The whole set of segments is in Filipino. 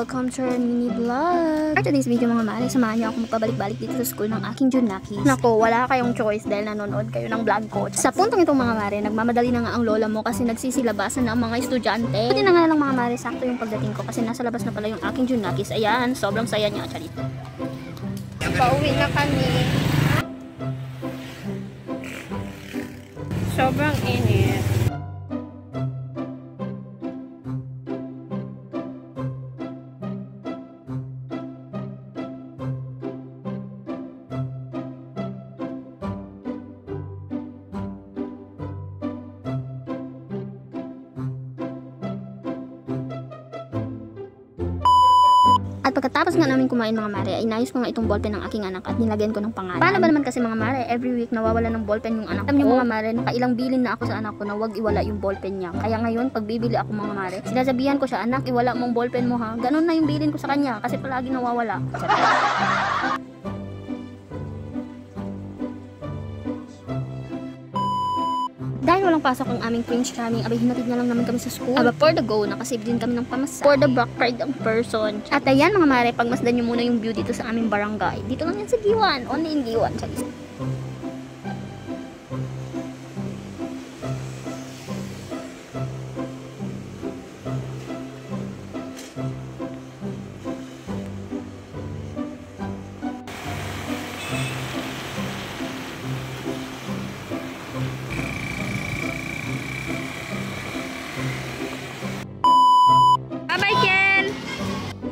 welcome to our mini vlog. For today's video mga mare, samahan niyo ako magpabalik-balik dito sa school ng aking Junakis. Nako, wala kayong choice dahil nanonood kayo ng vlog ko. Sa puntong itong mga mare, nagmamadali na nga ang lola mo kasi nagsisilabasan na ang mga estudyante. Buti na nga lang mga mare, sakto yung pagdating ko kasi nasa labas na pala yung aking Junakis. Ayan, sobrang saya niya, charito. Pauwi na kami. Sobrang init. At pagkatapos nga namin kumain mga mare, ay inayos ko nga itong ballpen ng aking anak at nilagyan ko ng pangalan. Paano ba naman kasi mga mare, every week nawawala ng ballpen yung anak ko. Alam niyo mga mare, nakailang bilin na ako sa anak ko na wag iwala yung ballpen niya. Kaya ngayon, pag bibili ako mga mare, sinasabihan ko siya, anak, iwala mong ballpen mo ha. Ganun na yung bilin ko sa kanya kasi palagi nawawala. Dahil walang pasok ang aming Prince Charming, abay hinatid na lang naman kami sa school. Aba, for the go, nakasave din kami ng pamasahe. For the back card ang person. At ayan mga mare, pagmasdan nyo muna yung view dito sa aming barangay. Dito lang yan sa Giwan. Only in Giwan. Charis.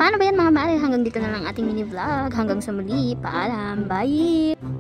Paano ba yan mga mare? Hanggang dito na lang ating mini vlog. Hanggang sa muli. Paalam. Bye!